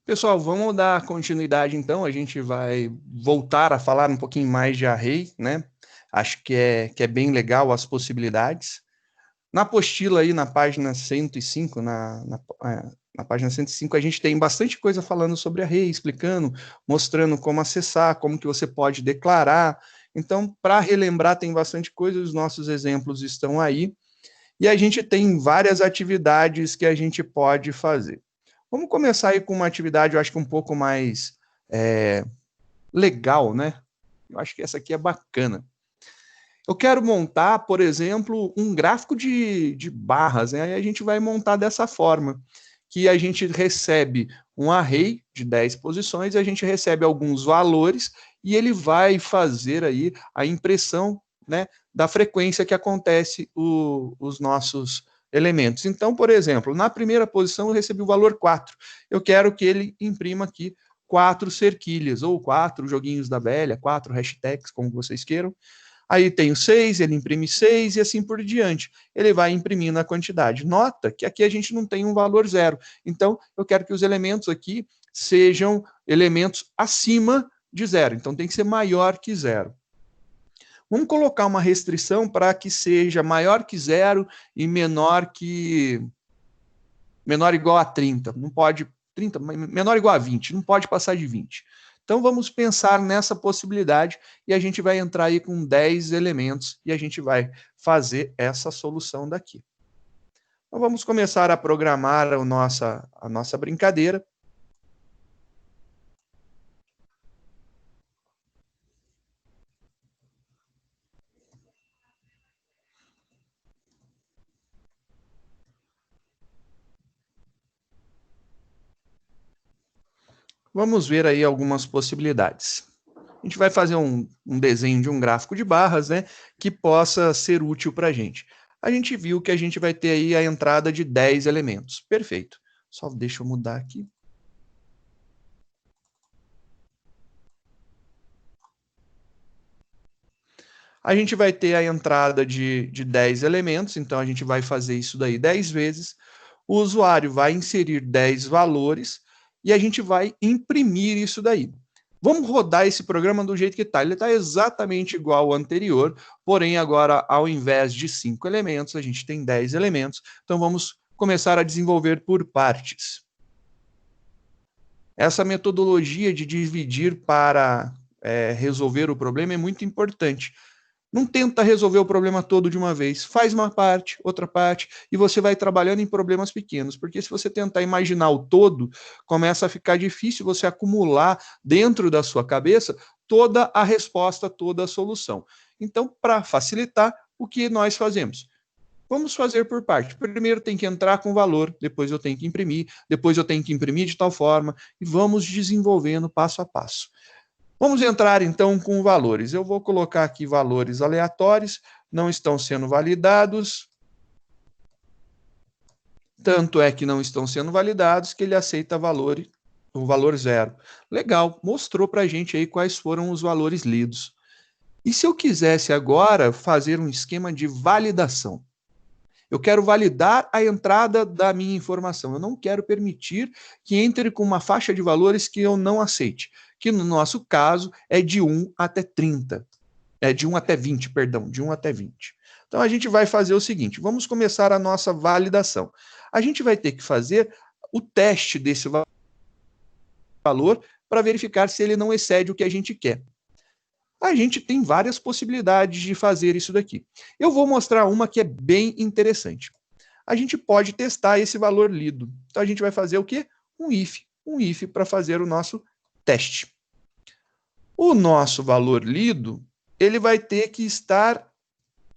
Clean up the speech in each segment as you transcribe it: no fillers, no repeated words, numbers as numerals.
Pessoal, vamos dar continuidade então. A gente vai voltar a falar um pouquinho mais de array, né? Acho que é bem legal as possibilidades. Na apostila aí, na página 105, na página 105, a gente tem bastante coisa falando sobre array, explicando, mostrando como acessar, como que você pode declarar. Então, para relembrar, tem bastante coisa, os nossos exemplos estão aí. E a gente tem várias atividades que a gente pode fazer. Vamos começar aí com uma atividade, eu acho que um pouco mais legal, né? Eu acho que essa aqui é bacana. Eu quero montar, por exemplo, um gráfico de barras, né? Aí a gente vai montar dessa forma, que a gente recebe um array de 10 posições, a gente recebe alguns valores e ele vai fazer aí a impressão, né, da frequência que acontece os nossos elementos. Então, por exemplo, na primeira posição eu recebi o valor 4. Eu quero que ele imprima aqui 4 cerquilhas, ou 4 joguinhos da velha, 4 hashtags, como vocês queiram. Aí tem o 6, ele imprime 6 e assim por diante. Ele vai imprimindo a quantidade. Nota que aqui a gente não tem um valor zero. Então, eu quero que os elementos aqui sejam elementos acima de zero. Então, tem que ser maior que zero. Vamos colocar uma restrição para que seja maior que zero e menor igual a 30. Não pode 30, menor igual a 20, não pode passar de 20. Então vamos pensar nessa possibilidade e a gente vai entrar aí com 10 elementos e a gente vai fazer essa solução daqui. Então vamos começar a programar a nossa brincadeira. Vamos ver aí algumas possibilidades. A gente vai fazer um desenho de um gráfico de barras, né, que possa ser útil para a gente. A gente viu que a gente vai ter aí a entrada de 10 elementos. Perfeito. Só deixa eu mudar aqui. A gente vai ter a entrada de 10 elementos, então a gente vai fazer isso daí 10 vezes. O usuário vai inserir 10 valores e a gente vai imprimir isso daí. Vamos rodar esse programa do jeito que está. Ele está exatamente igual ao anterior, porém agora, ao invés de 5 elementos, a gente tem 10 elementos. Então vamos começar a desenvolver por partes. Essa metodologia de dividir para resolver o problema é muito importante. Não tenta resolver o problema todo de uma vez. Faz uma parte, outra parte, e você vai trabalhando em problemas pequenos. Porque se você tentar imaginar o todo, começa a ficar difícil você acumular dentro da sua cabeça toda a resposta, toda a solução. Então, para facilitar, o que nós fazemos? Vamos fazer por parte. Primeiro tem que entrar com valor, depois eu tenho que imprimir, depois eu tenho que imprimir de tal forma, e vamos desenvolvendo passo a passo. Vamos entrar então com valores. Eu vou colocar aqui valores aleatórios, não estão sendo validados. Tanto é que não estão sendo validados que ele aceita o valor zero. Legal, mostrou para a gente aí quais foram os valores lidos. E se eu quisesse agora fazer um esquema de validação? Eu quero validar a entrada da minha informação. Eu não quero permitir que entre com uma faixa de valores que eu não aceite, que no nosso caso é de 1 até 30. É de 1 até 20, perdão, de 1 até 20. Então a gente vai fazer o seguinte, vamos começar a nossa validação. A gente vai ter que fazer o teste desse valor para verificar se ele não excede o que a gente quer. A gente tem várias possibilidades de fazer isso daqui. Eu vou mostrar uma que é bem interessante. A gente pode testar esse valor lido. Então a gente vai fazer o quê? Um if para fazer o nosso teste. O nosso valor lido, ele vai ter que estar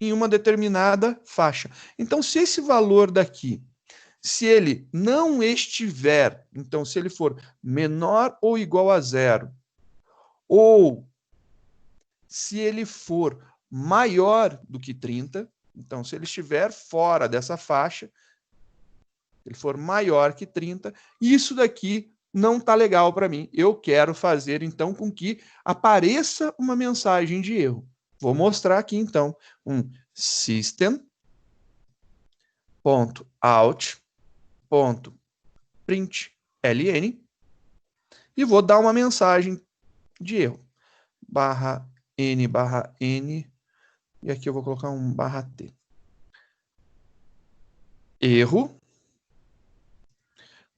em uma determinada faixa. Então, se esse valor daqui, se ele não estiver, então se ele for menor ou igual a zero, ou se ele for maior do que 30, então se ele estiver fora dessa faixa, ele for maior que 30, isso daqui não está legal para mim. Eu quero fazer, então, com que apareça uma mensagem de erro. Vou mostrar aqui, então, um system.out.println. e vou dar uma mensagem de erro. Barra N, e aqui eu vou colocar um barra T. Erro,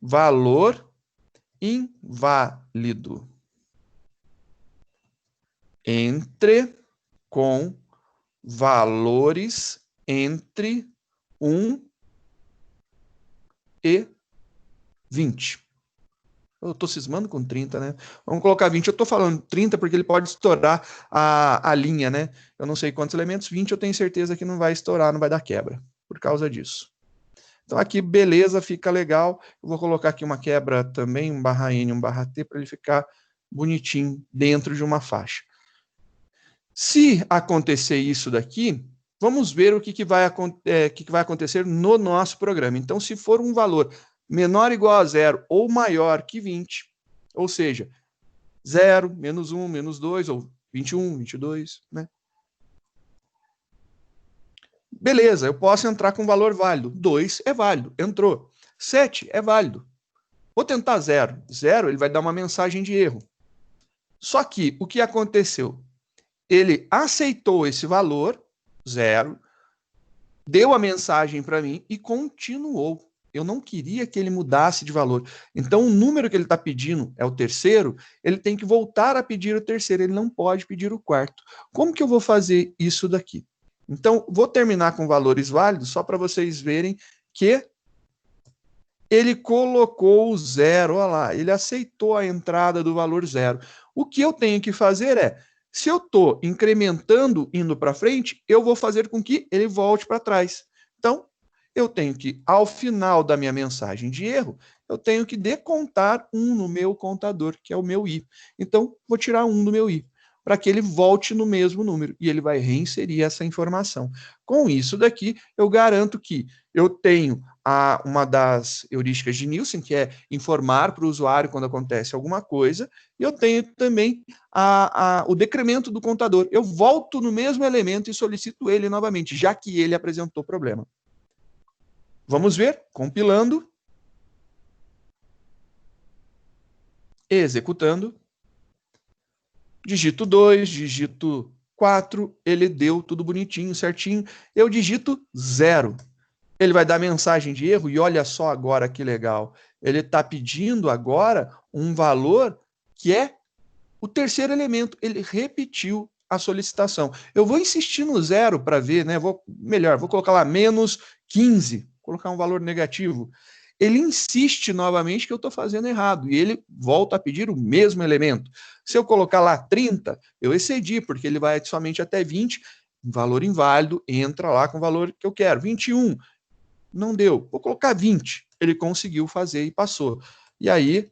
valor inválido. Entre com valores entre 1 e 20. Eu estou cismando com 30, né? Vamos colocar 20. Eu estou falando 30 porque ele pode estourar a linha, né? Eu não sei quantos elementos. 20 eu tenho certeza que não vai estourar, não vai dar quebra. Por causa disso. Então aqui, beleza, fica legal. Eu vou colocar aqui uma quebra também, um barra N, um barra T, para ele ficar bonitinho dentro de uma faixa. Se acontecer isso daqui, vamos ver o que vai acontecer no nosso programa. Então, se for um valor menor ou igual a 0 ou maior que 20, ou seja, 0, menos 1, menos 2, ou 21, 22, né? Beleza, eu posso entrar com valor válido. 2 é válido, entrou. 7 é válido. Vou tentar 0. 0, ele vai dar uma mensagem de erro. Só que, o que aconteceu? Ele aceitou esse valor, 0, deu a mensagem para mim e continuou. Eu não queria que ele mudasse de valor. Então, o número que ele está pedindo é o terceiro, ele tem que voltar a pedir o terceiro, ele não pode pedir o quarto. Como que eu vou fazer isso daqui? Então, vou terminar com valores válidos, só para vocês verem que ele colocou o 0, olha lá, ele aceitou a entrada do valor 0. O que eu tenho que fazer é, se eu estou incrementando indo para frente, eu vou fazer com que ele volte para trás. Então, eu tenho que, ao final da minha mensagem de erro, eu tenho que decontar 1 no meu contador, que é o meu I. Então, vou tirar 1 do meu I, para que ele volte no mesmo número, e ele vai reinserir essa informação. Com isso daqui, eu garanto que eu tenho uma das heurísticas de Nielsen, que é informar para o usuário quando acontece alguma coisa, e eu tenho também o decremento do contador. Eu volto no mesmo elemento e solicito ele novamente, já que ele apresentou problema. Vamos ver, compilando, executando, digito 2, digito 4, ele deu tudo bonitinho, certinho, eu digito 0. Ele vai dar mensagem de erro, e olha só agora que legal, ele está pedindo agora um valor que é o terceiro elemento, ele repetiu a solicitação. Eu vou insistir no 0 para ver, né? Vou colocar lá menos 15, colocar um valor negativo. Ele insiste novamente que eu estou fazendo errado, e ele volta a pedir o mesmo elemento. Se eu colocar lá 30, eu excedi, porque ele vai somente até 20, valor inválido, entra lá com o valor que eu quero. 21, não deu. Vou colocar 20. Ele conseguiu fazer e passou. E aí,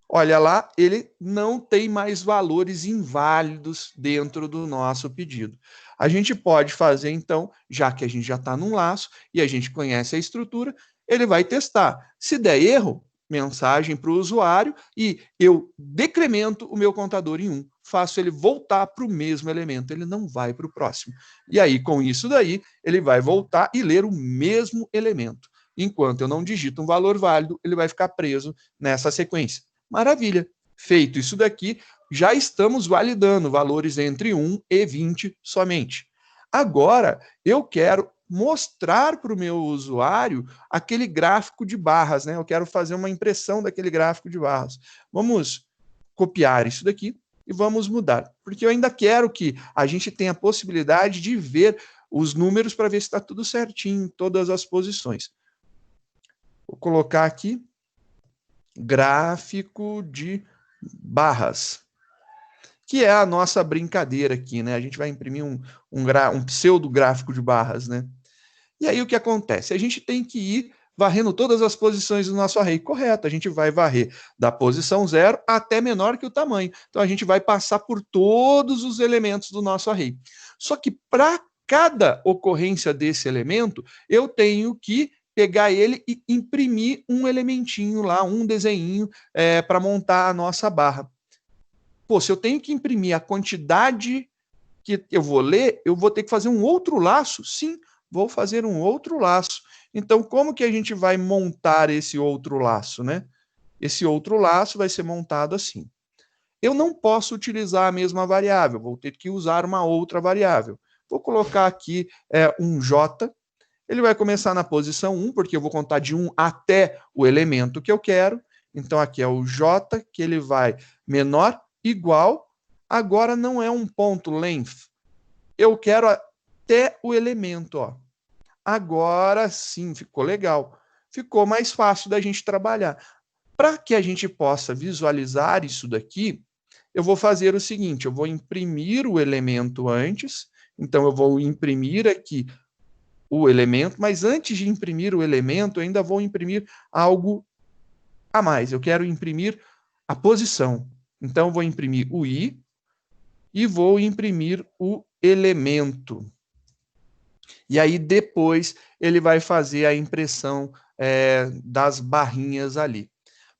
olha lá, ele não tem mais valores inválidos dentro do nosso pedido. A gente pode fazer, então, já que a gente já está num laço e a gente conhece a estrutura, ele vai testar. Se der erro, mensagem para o usuário e eu decremento o meu contador em 1. Faço ele voltar para o mesmo elemento, ele não vai para o próximo. E aí, com isso daí, ele vai voltar e ler o mesmo elemento. Enquanto eu não digito um valor válido, ele vai ficar preso nessa sequência. Maravilha. Feito isso daqui, já estamos validando valores entre 1 e 20 somente. Agora, eu quero mostrar para o meu usuário aquele gráfico de barras, né? Eu quero fazer uma impressão daquele gráfico de barras. Vamos copiar isso daqui e vamos mudar, porque eu ainda quero que a gente tenha a possibilidade de ver os números para ver se está tudo certinho em todas as posições. Vou colocar aqui gráfico de barras, que é a nossa brincadeira aqui, né? A gente vai imprimir um pseudo gráfico de barras, né? E aí o que acontece? A gente tem que ir varrendo todas as posições do nosso array. Correto, a gente vai varrer da posição 0 até menor que o tamanho. Então a gente vai passar por todos os elementos do nosso array. Só que para cada ocorrência desse elemento, eu tenho que pegar ele e imprimir um elementinho lá, um desenho para montar a nossa barra. Pô, se eu tenho que imprimir a quantidade que eu vou ler, eu vou ter que fazer um outro laço? Sim, vou fazer um outro laço. Então, como que a gente vai montar esse outro laço, né? Esse outro laço vai ser montado assim. Eu não posso utilizar a mesma variável, vou ter que usar uma outra variável. Vou colocar aqui um J, ele vai começar na posição 1, porque eu vou contar de 1 até o elemento que eu quero. Então, aqui é o J, que ele vai menor, igual. Agora não é um ponto length. Eu quero até o elemento. Ó. Agora sim, ficou legal. Ficou mais fácil da gente trabalhar. Para que a gente possa visualizar isso daqui, eu vou fazer o seguinte, eu vou imprimir o elemento antes. Então, eu vou imprimir aqui o elemento, mas antes de imprimir o elemento, eu ainda vou imprimir algo a mais. Eu quero imprimir a posição. Então, eu vou imprimir o i e vou imprimir o elemento. E aí, depois, ele vai fazer a impressão das barrinhas ali.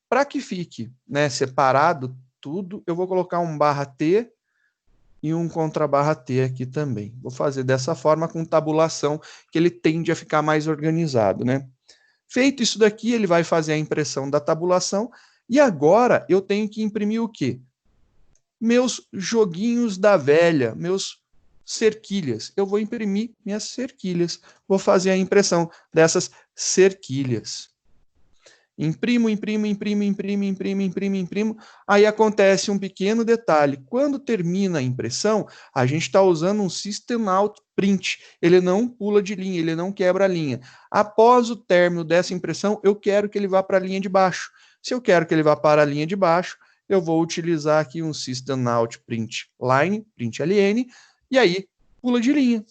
Para que fique separado tudo, eu vou colocar um barra T e um contra barra T aqui também. Vou fazer dessa forma com tabulação, que ele tende a ficar mais organizado, né? Feito isso daqui, ele vai fazer a impressão da tabulação, e agora eu tenho que imprimir o quê? Meus joguinhos da velha, meus cerquilhas. Eu vou imprimir minhas cerquilhas, vou fazer a impressão dessas cerquilhas. Imprimo. Aí acontece um pequeno detalhe. Quando termina a impressão, a gente está usando um System Out Print. Ele não pula de linha, ele não quebra a linha. Após o término dessa impressão, eu quero que ele vá para a linha de baixo. Se eu quero que ele vá para a linha de baixo, eu vou utilizar aqui um System Out Print Line, Print LN, e aí pula de linha.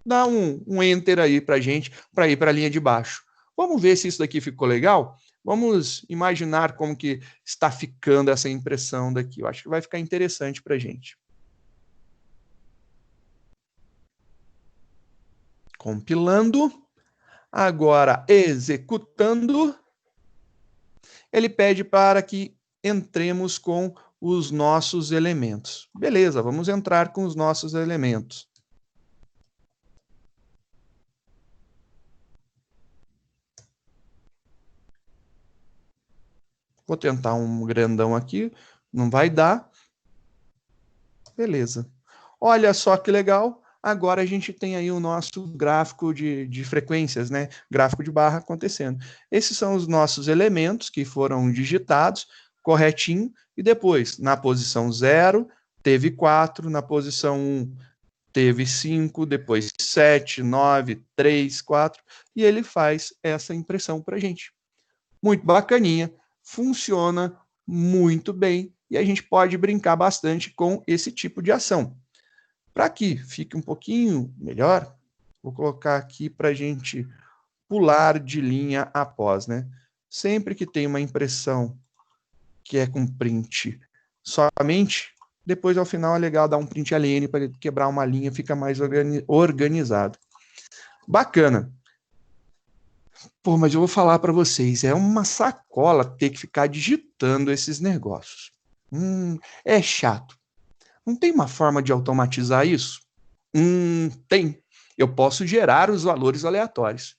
Dá um Enter aí para a gente, para ir para a linha de baixo. Vamos ver se isso daqui ficou legal? Vamos imaginar como que está ficando essa impressão daqui. Eu acho que vai ficar interessante para a gente. Compilando. Agora, executando. Ele pede para que entremos com os nossos elementos. Beleza, vamos entrar com os nossos elementos. Vou tentar um grandão aqui, não vai dar. Beleza. Olha só que legal, agora a gente tem aí o nosso gráfico de frequências, né? Gráfico de barra acontecendo. Esses são os nossos elementos que foram digitados corretinho, e depois, na posição 0, teve 4, na posição 1, teve 5, depois 7, 9, 3, 4, e ele faz essa impressão para a gente. Muito bacaninha, funciona muito bem, e a gente pode brincar bastante com esse tipo de ação. Para que fique um pouquinho melhor, vou colocar aqui para a gente pular de linha após, né? Sempre que tem uma impressão que é com print somente, depois ao final é legal dar um print LN para ele quebrar uma linha, fica mais organizado. Bacana. Pô, mas eu vou falar para vocês, é uma sacola ter que ficar digitando esses negócios. É chato. Não tem uma forma de automatizar isso? Tem. Eu posso gerar os valores aleatórios.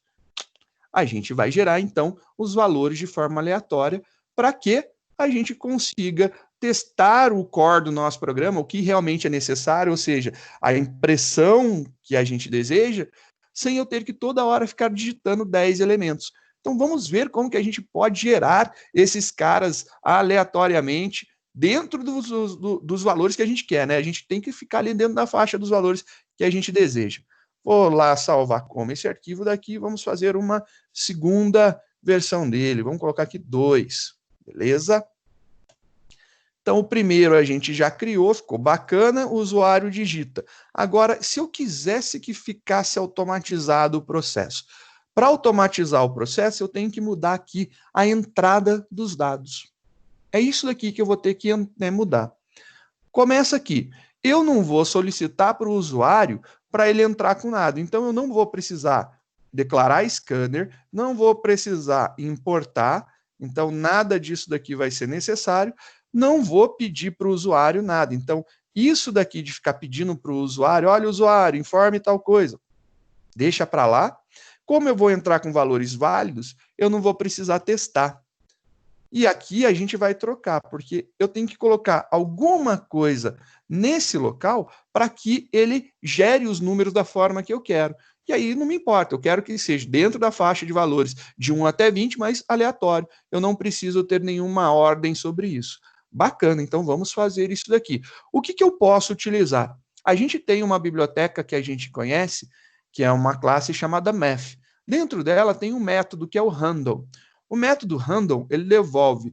A gente vai gerar, então, os valores de forma aleatória para que a gente consiga testar o core do nosso programa, o que realmente é necessário, ou seja, a impressão que a gente deseja, sem eu ter que toda hora ficar digitando 10 elementos. Então, vamos ver como que a gente pode gerar esses caras aleatoriamente dentro dos valores que a gente quer, né? A gente tem que ficar ali dentro da faixa dos valores que a gente deseja. Vou lá salvar como esse arquivo daqui, vamos fazer uma segunda versão dele. Vamos colocar aqui 2, beleza? Então, o primeiro a gente já criou, ficou bacana, o usuário digita. Agora, se eu quisesse que ficasse automatizado o processo, para automatizar o processo, eu tenho que mudar aqui a entrada dos dados. É isso daqui que eu vou ter que mudar. Começa aqui. Eu não vou solicitar para o usuário para ele entrar com nada. Então, eu não vou precisar declarar scanner, não vou precisar importar. Então, nada disso daqui vai ser necessário. Não vou pedir para o usuário nada. Então, isso daqui de ficar pedindo para o usuário, olha, usuário, informe tal coisa, deixa para lá. Como eu vou entrar com valores válidos, eu não vou precisar testar. E aqui a gente vai trocar, porque eu tenho que colocar alguma coisa nesse local para que ele gere os números da forma que eu quero. E aí não me importa, eu quero que seja dentro da faixa de valores de 1 até 20, mas aleatório. Eu não preciso ter nenhuma ordem sobre isso. Bacana, então vamos fazer isso daqui. O que eu posso utilizar? A gente tem uma biblioteca que a gente conhece, que é uma classe chamada Math. Dentro dela tem um método que é o handle. O método random, ele devolve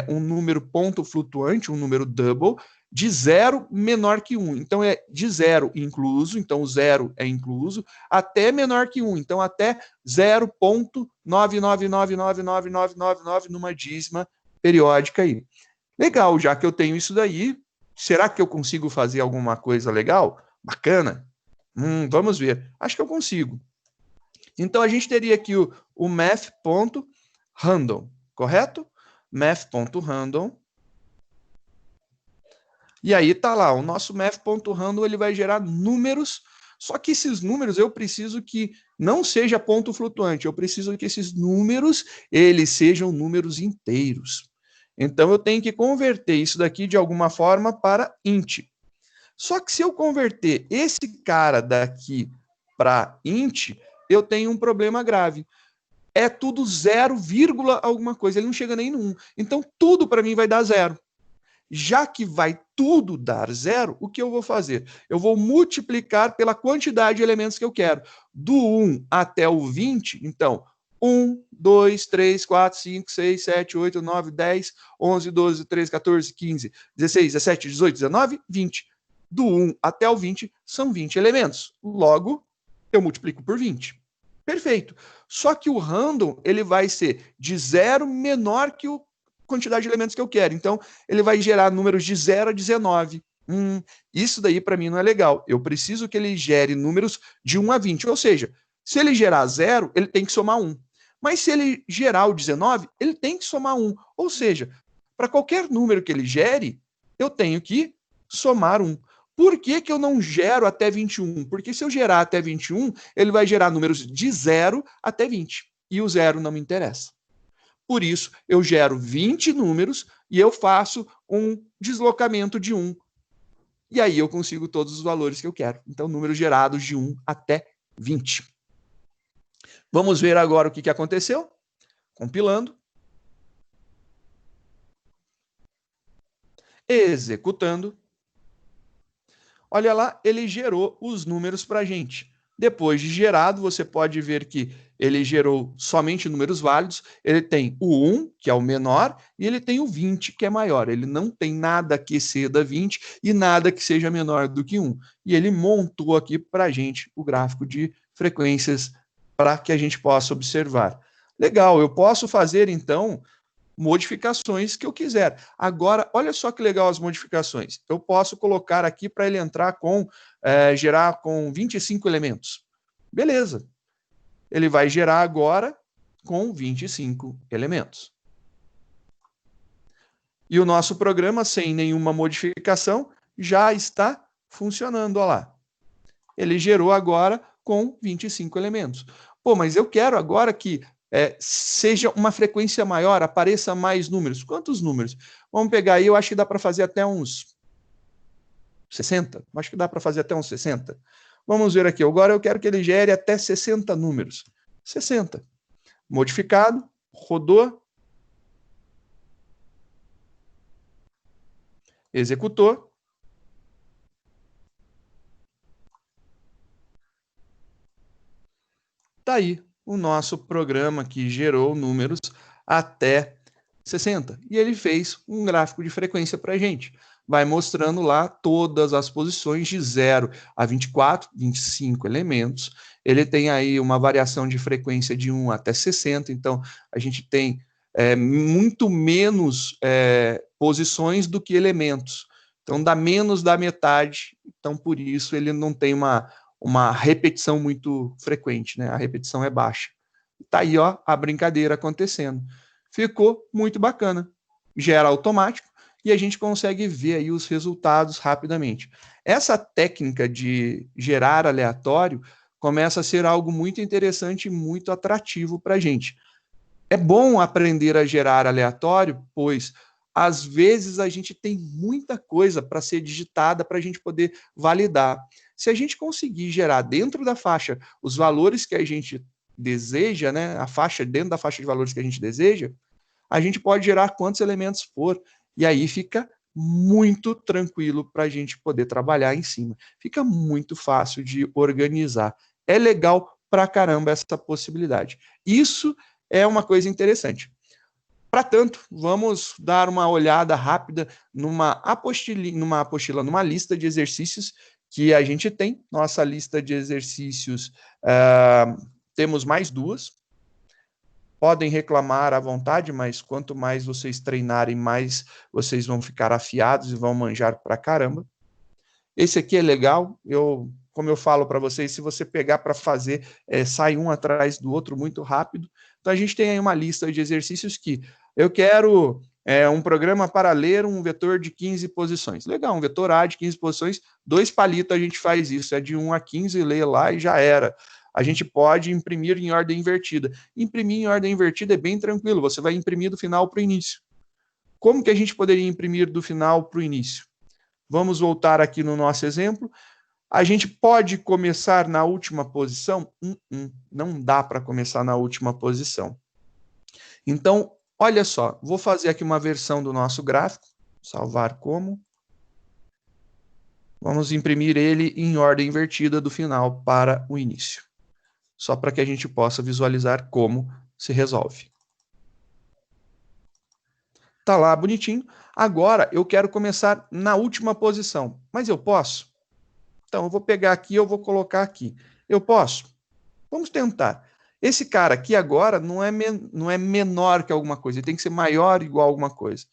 um número ponto flutuante, um número double, de 0 menor que 1. Então, é de 0 incluso, então o 0 é incluso, até menor que 1. Então, até 0,9999999 numa dízima periódica aí. Legal, já que eu tenho isso daí, será que eu consigo fazer alguma coisa legal? Bacana. Vamos ver. Acho que eu consigo. Então, a gente teria aqui o math.random, correto? Math.random. E aí tá lá, o nosso math.random ele vai gerar números, só que esses números eu preciso que não seja ponto flutuante, eu preciso que esses números eles sejam números inteiros. Então eu tenho que converter isso daqui de alguma forma para int. Só que se eu converter esse cara daqui para int, eu tenho um problema grave. É tudo 0, alguma coisa, ele não chega nem no 1. Então tudo para mim vai dar 0. Já que vai tudo dar 0, o que eu vou fazer? Eu vou multiplicar pela quantidade de elementos que eu quero. Do 1 até o 20, então, 1, 2, 3, 4, 5, 6, 7, 8, 9, 10, 11, 12, 13, 14, 15, 16, 17, 18, 19, 20. Do 1 até o 20 são 20 elementos. Logo, eu multiplico por 20. Perfeito. Só que o random ele vai ser de 0 menor que a quantidade de elementos que eu quero. Então, ele vai gerar números de 0 a 19. Isso daí para mim não é legal. Eu preciso que ele gere números de 1 a 20. Ou seja, se ele gerar 0, ele tem que somar 1. Mas se ele gerar o 19, ele tem que somar 1. Ou seja, para qualquer número que ele gere, eu tenho que somar 1. Por que eu não gero até 21? Porque se eu gerar até 21, ele vai gerar números de 0 até 20. E o 0 não me interessa. Por isso, eu gero 20 números e eu faço um deslocamento de 1. E aí eu consigo todos os valores que eu quero. Então, números gerados de 1 até 20. Vamos ver agora o que aconteceu? Compilando. Executando. Olha lá, ele gerou os números para a gente. Depois de gerado, você pode ver que ele gerou somente números válidos. Ele tem o 1, que é o menor, e ele tem o 20, que é maior. Ele não tem nada que exceda 20 e nada que seja menor do que 1. E ele montou aqui para a gente o gráfico de frequências para que a gente possa observar. Legal, eu posso fazer, então, modificações que eu quiser. Agora, olha só que legal as modificações. Eu posso colocar aqui para ele entrar gerar com 25 elementos. Beleza. Ele vai gerar agora com 25 elementos. E o nosso programa, sem nenhuma modificação, já está funcionando. Olha lá. Ele gerou agora com 25 elementos. Pô, mas eu quero agora que seja uma frequência maior, apareça mais números. Quantos números? Vamos pegar aí, eu acho que dá para fazer até uns 60. Acho que dá para fazer até uns 60. Vamos ver aqui. Agora eu quero que ele gere até 60 números. 60. Modificado, rodou, executou. Está aí o nosso programa que gerou números até 60. E ele fez um gráfico de frequência para a gente. Vai mostrando lá todas as posições de 0 a 24, 25 elementos. Ele tem aí uma variação de frequência de 1 até 60. Então, a gente tem muito menos posições do que elementos. Então, dá menos da metade. Então, por isso, ele não tem uma repetição muito frequente, né? A repetição é baixa. Tá aí, ó, a brincadeira acontecendo. Ficou muito bacana. Gera automático e a gente consegue ver aí os resultados rapidamente. Essa técnica de gerar aleatório começa a ser algo muito interessante e muito atrativo para a gente. É bom aprender a gerar aleatório, pois às vezes a gente tem muita coisa para ser digitada para a gente poder validar. Se a gente conseguir gerar dentro da faixa os valores que a gente deseja, né, a faixa dentro da faixa de valores que a gente deseja, a gente pode gerar quantos elementos for, e aí fica muito tranquilo para a gente poder trabalhar em cima. Fica muito fácil de organizar. É legal pra caramba essa possibilidade. Isso é uma coisa interessante. Para tanto, vamos dar uma olhada rápida numa lista de exercícios que a gente tem. Nossa lista de exercícios, temos mais duas. Podem reclamar à vontade, mas quanto mais vocês treinarem, mais vocês vão ficar afiados e vão manjar pra caramba. Esse aqui é legal, como eu falo para vocês, se você pegar para fazer, sai um atrás do outro muito rápido. Então a gente tem aí uma lista de exercícios que eu quero um programa para ler um vetor de 15 posições. Legal, um vetor A de 15 posições, 2 palitos a gente faz isso, é de 1 a 15, lê lá e já era. A gente pode imprimir em ordem invertida. Imprimir em ordem invertida é bem tranquilo, você vai imprimir do final para o início. Como que a gente poderia imprimir do final para o início? Vamos voltar aqui no nosso exemplo. A gente pode começar na última posição? Não dá para começar na última posição. Então, olha só, vou fazer aqui uma versão do nosso gráfico, salvar como. Vamos imprimir ele em ordem invertida do final para o início, só para que a gente possa visualizar como se resolve. Tá lá bonitinho. Agora eu quero começar na última posição, mas eu posso? Então eu vou pegar aqui, eu vou colocar aqui. Eu posso? Vamos tentar. Esse cara aqui agora não é menor que alguma coisa, ele tem que ser maior ou igual a alguma coisa.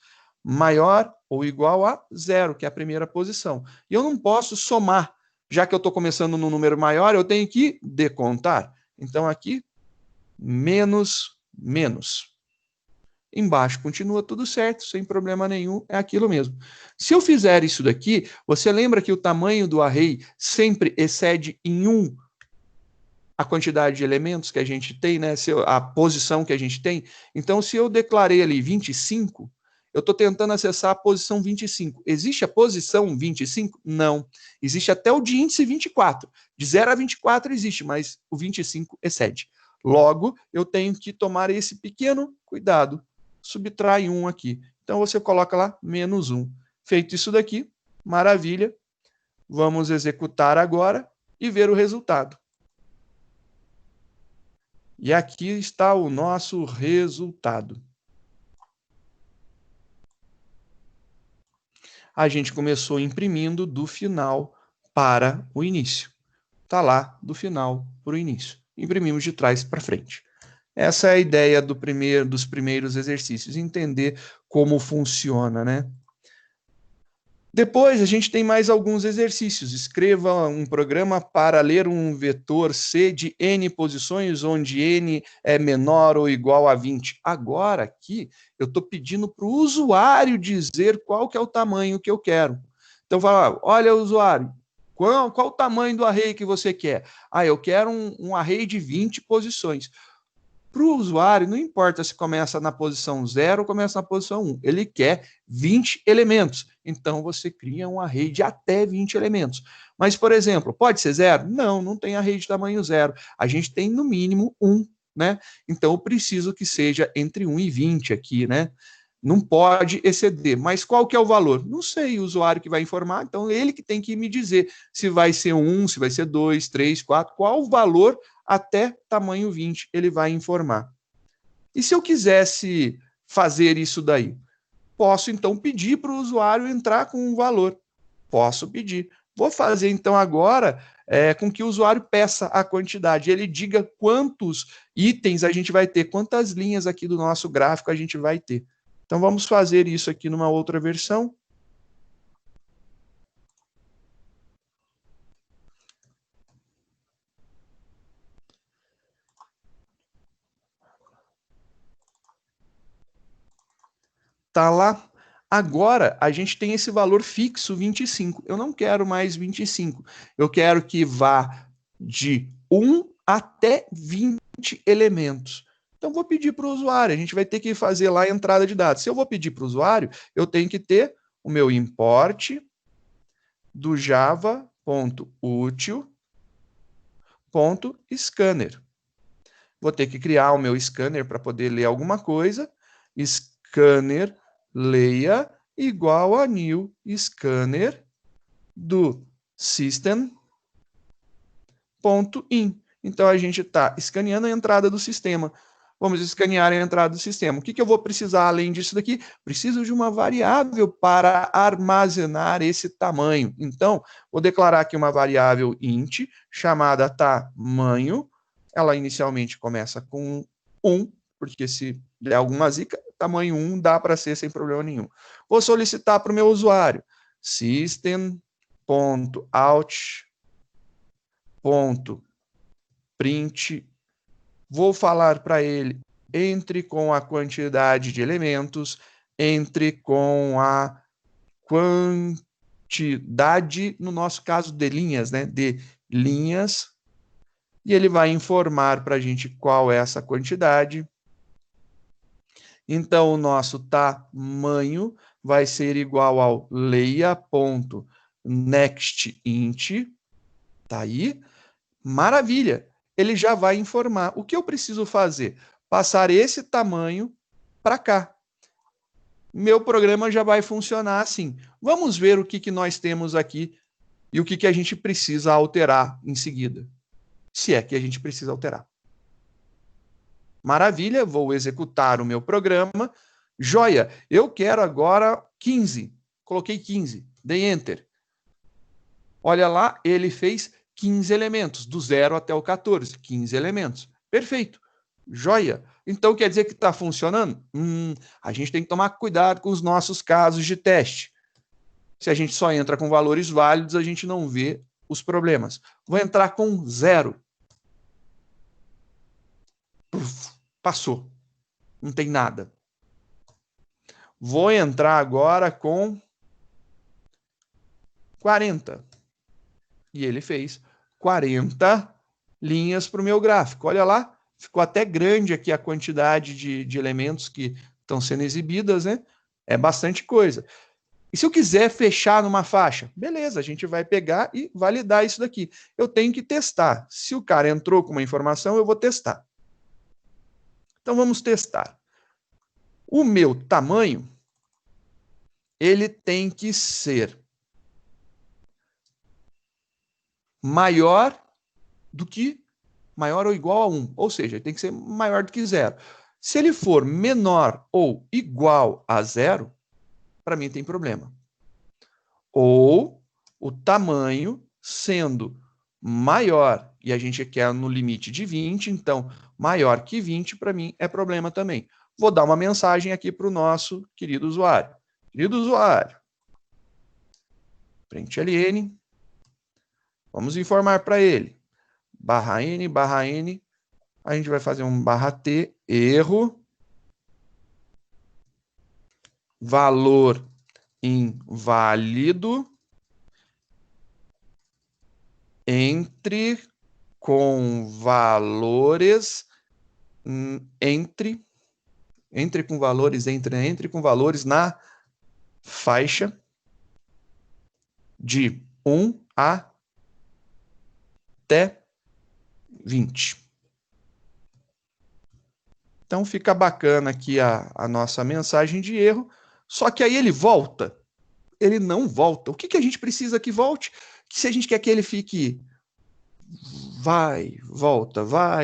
Maior ou igual a 0, que é a primeira posição. E eu não posso somar. Já que eu estou começando no número maior, eu tenho que decontar. Então aqui, menos. Embaixo continua tudo certo, sem problema nenhum, é aquilo mesmo. Se eu fizer isso daqui, você lembra que o tamanho do array sempre excede em 1 a quantidade de elementos que a gente tem, né? A posição que a gente tem? Então, se eu declarei ali 25, eu estou tentando acessar a posição 25. Existe a posição 25? Não. Existe até o de índice 24. De 0 a 24 existe, mas o 25 excede. Logo, eu tenho que tomar esse pequeno cuidado. Subtrai 1 aqui. Então, você coloca lá menos 1. Feito isso daqui, maravilha. Vamos executar agora e ver o resultado. E aqui está o nosso resultado. A gente começou imprimindo do final para o início. Está lá do final para o início. Imprimimos de trás para frente. Essa é a ideia dos primeiros exercícios, entender como funciona, né? Depois, a gente tem mais alguns exercícios. Escreva um programa para ler um vetor C de n posições, onde n é menor ou igual a 20. Agora, aqui, eu estou pedindo para o usuário dizer qual que é o tamanho que eu quero. Então, fala, olha, usuário, qual o tamanho do array que você quer? Eu quero um array de 20 posições. Para o usuário, não importa se começa na posição 0 ou começa na posição 1, ele quer 20 elementos. Então, você cria um array de até 20 elementos. Mas, por exemplo, pode ser 0? Não, não tem array de tamanho 0. A gente tem, no mínimo, 1, né? Então, eu preciso que seja entre 1 e 20 aqui, né? Não pode exceder. Mas qual que é o valor? Não sei, o usuário que vai informar, então ele que tem que me dizer se vai ser 1, se vai ser 2, 3, 4, qual o valor até tamanho 20 ele vai informar. E se eu quisesse fazer isso daí? Posso, então, pedir para o usuário entrar com um valor. Posso pedir. Vou fazer, então, agora com que o usuário peça a quantidade. Ele diga quantos itens a gente vai ter, quantas linhas aqui do nosso gráfico a gente vai ter. Então, vamos fazer isso aqui numa outra versão. Tá lá. Agora, a gente tem esse valor fixo 25. Eu não quero mais 25. Eu quero que vá de 1 até 20 elementos. Então, vou pedir para o usuário, a gente vai ter que fazer lá a entrada de dados. Se eu vou pedir para o usuário, eu tenho que ter o meu import do java.util.scanner. Vou ter que criar o meu scanner para poder ler alguma coisa. Scanner leia igual a new scanner do system.in. Então, a gente está escaneando a entrada do sistema. Vamos escanear a entrada do sistema. O que eu vou precisar além disso daqui? Preciso de uma variável para armazenar esse tamanho. Então, vou declarar aqui uma variável int chamada tamanho. Ela inicialmente começa com 1, porque se der alguma zica, tamanho 1 dá para ser sem problema nenhum. Vou solicitar para o meu usuário system.out.print. Vou falar para ele, entre com a quantidade de elementos, entre com a quantidade, no nosso caso, de linhas, né? De linhas. E ele vai informar para a gente qual é essa quantidade. Então, o nosso tamanho vai ser igual ao leia.nextInt. Tá aí? Maravilha! Ele já vai informar. O que eu preciso fazer? Passar esse tamanho para cá. Meu programa já vai funcionar assim. Vamos ver o que nós temos aqui e o que a gente precisa alterar em seguida. Se é que a gente precisa alterar. Maravilha, vou executar o meu programa. Joia, eu quero agora 15. Coloquei 15, dei Enter. Olha lá, ele fez 15 elementos, do 0 até o 14, 15 elementos. Perfeito. Joia. Então, quer dizer que está funcionando? A gente tem que tomar cuidado com os nossos casos de teste. Se a gente só entra com valores válidos, a gente não vê os problemas. Vou entrar com 0. Passou. Não tem nada. Vou entrar agora com 40. E ele fez 40 linhas para o meu gráfico. Olha lá, ficou até grande aqui a quantidade de elementos que estão sendo exibidas, né? É bastante coisa. E se eu quiser fechar numa faixa? Beleza, a gente vai pegar e validar isso daqui. Eu tenho que testar. Se o cara entrou com uma informação, eu vou testar. Então, vamos testar. O meu tamanho, ele tem que ser maior ou igual a 1, ou seja, ele tem que ser maior do que 0. Se ele for menor ou igual a 0, para mim tem problema. Ou o tamanho sendo maior, e a gente quer no limite de 20, então maior que 20 para mim é problema também. Vou dar uma mensagem aqui para o nosso querido usuário. Querido usuário, println, vamos informar para ele, /n, a gente vai fazer um /t, erro, valor inválido, entre com valores, entre com valores na faixa de 1 até 20. Então, fica bacana aqui a nossa mensagem de erro, só que aí ele volta. Ele não volta. O que a gente precisa que volte? Que se a gente quer que ele fique vai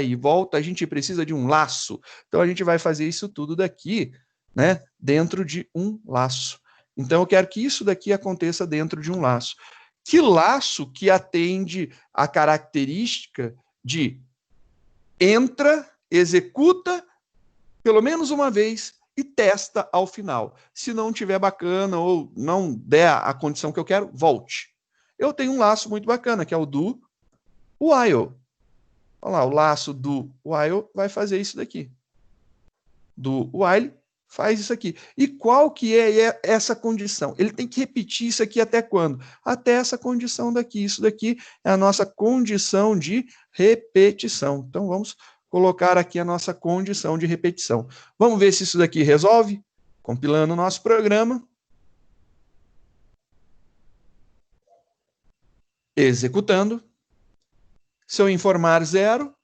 e volta, a gente precisa de um laço. Então, a gente vai fazer isso tudo daqui, né, dentro de um laço. Então, eu quero que isso daqui aconteça dentro de um laço. Que laço que atende a característica de entra, executa pelo menos uma vez e testa ao final. Se não tiver bacana ou não der a condição que eu quero, volte. Eu tenho um laço muito bacana, que é o do while. Olha lá, o laço do while vai fazer isso daqui. Do while faz isso aqui. E qual que é essa condição? Ele tem que repetir isso aqui até quando? Até essa condição daqui. Isso daqui é a nossa condição de repetição. Então, vamos colocar aqui a nossa condição de repetição. Vamos ver se isso daqui resolve? Compilando o nosso programa. Executando. Se eu informar 0,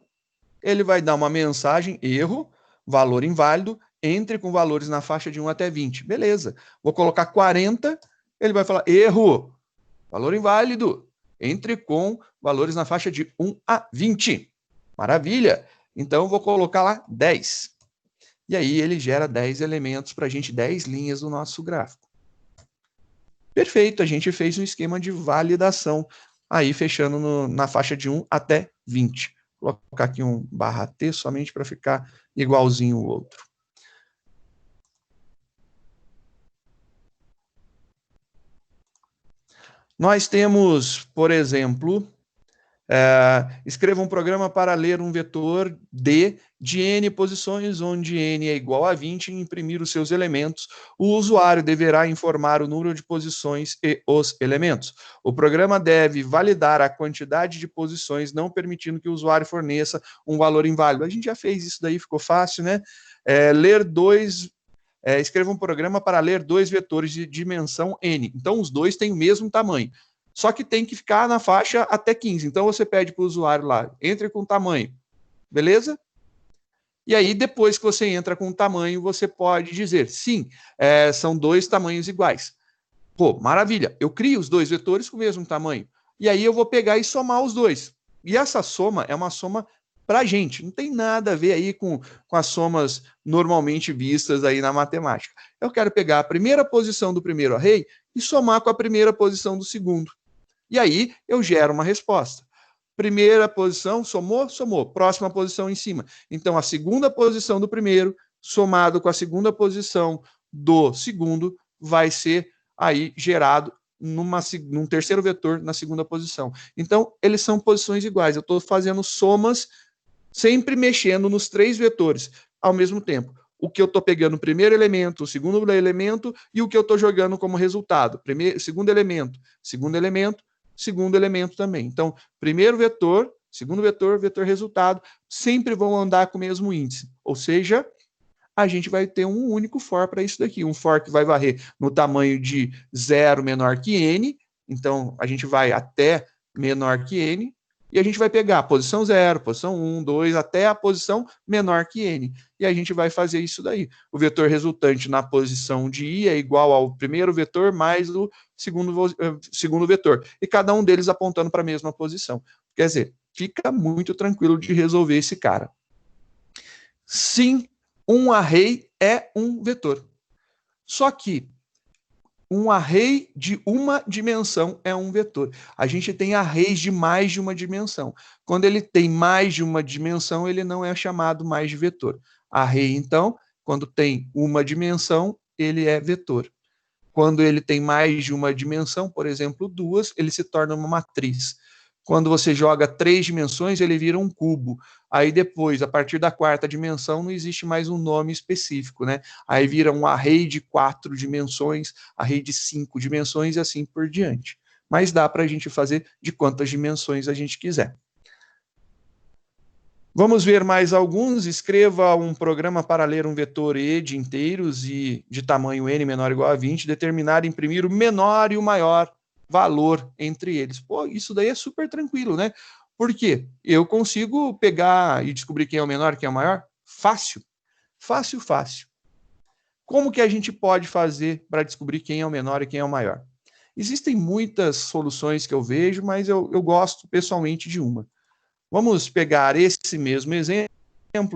ele vai dar uma mensagem, erro, valor inválido, entre com valores na faixa de 1 até 20. Beleza. Vou colocar 40, ele vai falar, erro, valor inválido, entre com valores na faixa de 1 a 20. Maravilha. Então, eu vou colocar lá 10. E aí, ele gera 10 elementos para a gente, 10 linhas do nosso gráfico. Perfeito, a gente fez um esquema de validação, aí fechando na faixa de 1 até 20. Vou colocar aqui um /T somente para ficar igualzinho o outro. Nós temos, por exemplo, escreva um programa para ler um vetor D de n posições, onde n é igual a 20 e imprimir os seus elementos. O usuário deverá informar o número de posições e os elementos. O programa deve validar a quantidade de posições, não permitindo que o usuário forneça um valor inválido. A gente já fez isso daí, ficou fácil, né? Escreva um programa para ler 2 vetores de dimensão n. Então, os dois têm o mesmo tamanho. Só que tem que ficar na faixa até 15. Então, você pede para o usuário lá, entre com tamanho. Beleza? E aí, depois que você entra com tamanho, você pode dizer, sim, são 2 tamanhos iguais. Pô, maravilha. Eu crio os 2 vetores com o mesmo tamanho. E aí, eu vou pegar e somar os dois. E essa soma é uma soma para a gente. Não tem nada a ver aí com as somas normalmente vistas aí na matemática. Eu quero pegar a primeira posição do primeiro array e somar com a primeira posição do segundo. E aí eu gero uma resposta. Primeira posição, somou, somou. Próxima posição em cima. Então, a segunda posição do primeiro, somado com a segunda posição do segundo, vai ser aí gerado num terceiro vetor na segunda posição. Então, eles são posições iguais. Eu estou fazendo somas, sempre mexendo nos 3 vetores ao mesmo tempo. O que eu estou pegando o primeiro elemento, o segundo elemento e o que eu estou jogando como resultado. Segundo elemento, segundo elemento também. Então, primeiro vetor, segundo vetor, vetor resultado, sempre vão andar com o mesmo índice. Ou seja, a gente vai ter um único for para isso daqui. Um for que vai varrer no tamanho de 0 menor que n. Então, a gente vai até menor que n. E a gente vai pegar a posição 0, posição 1, 2, até a posição menor que n. E a gente vai fazer isso daí. O vetor resultante na posição de i é igual ao primeiro vetor mais o segundo vetor. E cada um deles apontando para a mesma posição. Quer dizer, fica muito tranquilo de resolver esse cara. Sim, um array é um vetor. Só que um array de uma dimensão é um vetor. A gente tem arrays de mais de uma dimensão. Quando ele tem mais de uma dimensão, ele não é chamado mais de vetor. Array, então, quando tem uma dimensão, ele é vetor. Quando ele tem mais de uma dimensão, por exemplo, 2, ele se torna uma matriz. Quando você joga 3 dimensões, ele vira um cubo. Aí depois, a partir da 4ª dimensão, não existe mais um nome específico, né? Aí vira um array de 4 dimensões, array de 5 dimensões e assim por diante. Mas dá para a gente fazer de quantas dimensões a gente quiser. Vamos ver mais alguns. Escreva um programa para ler um vetor E de inteiros e de tamanho n menor ou igual a 20, determinar e imprimir o menor e o maior valor entre eles. Pô, isso daí é super tranquilo, né? Por quê? Eu consigo pegar e descobrir quem é o menor e quem é o maior? Fácil. Fácil, fácil. Como que a gente pode fazer para descobrir quem é o menor e quem é o maior? Existem muitas soluções que eu vejo, mas eu gosto pessoalmente de uma. Vamos pegar esse mesmo exemplo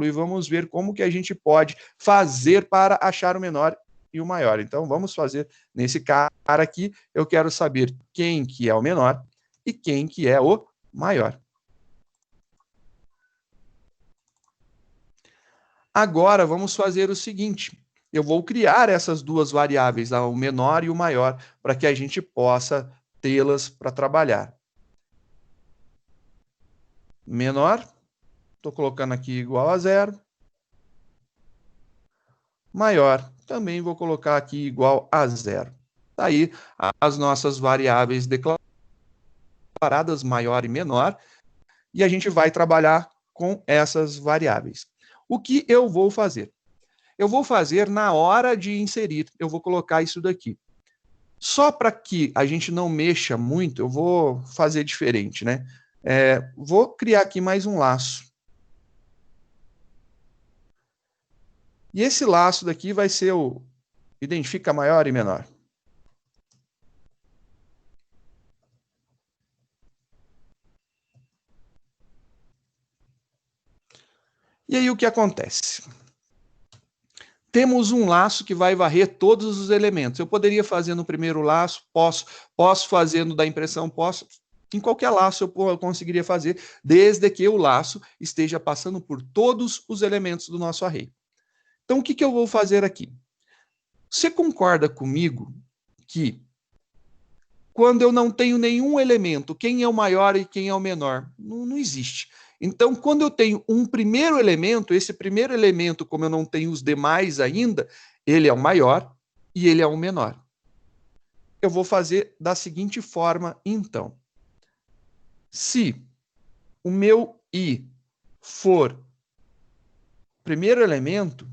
e vamos ver como que a gente pode fazer para achar o menor e o maior. Então, vamos fazer nesse cara aqui. Eu quero saber quem que é o menor e quem que é o maior. Agora, vamos fazer o seguinte. Eu vou criar essas 2 variáveis, o menor e o maior, para que a gente possa tê-las para trabalhar. Menor, estou colocando aqui igual a 0. Maior, também vou colocar aqui igual a 0. Tá aí as nossas variáveis declaradas, maior e menor, e a gente vai trabalhar com essas variáveis. O que eu vou fazer? Eu vou fazer na hora de inserir, eu vou colocar isso daqui. Só para que a gente não mexa muito, eu vou fazer diferente, né? Vou criar aqui mais um laço. E esse laço daqui vai ser o identifica maior e menor. E aí o que acontece? Temos um laço que vai varrer todos os elementos. Eu poderia fazer no primeiro laço, posso fazer no da impressão, posso. Em qualquer laço eu conseguiria fazer, desde que o laço esteja passando por todos os elementos do nosso array. Então, o que eu vou fazer aqui? Você concorda comigo que quando eu não tenho nenhum elemento, quem é o maior e quem é o menor? Não existe. Então, quando eu tenho um primeiro elemento, esse primeiro elemento, como eu não tenho os demais ainda, ele é o maior e ele é o menor. Eu vou fazer da seguinte forma, então. Se o meu i for primeiro elemento,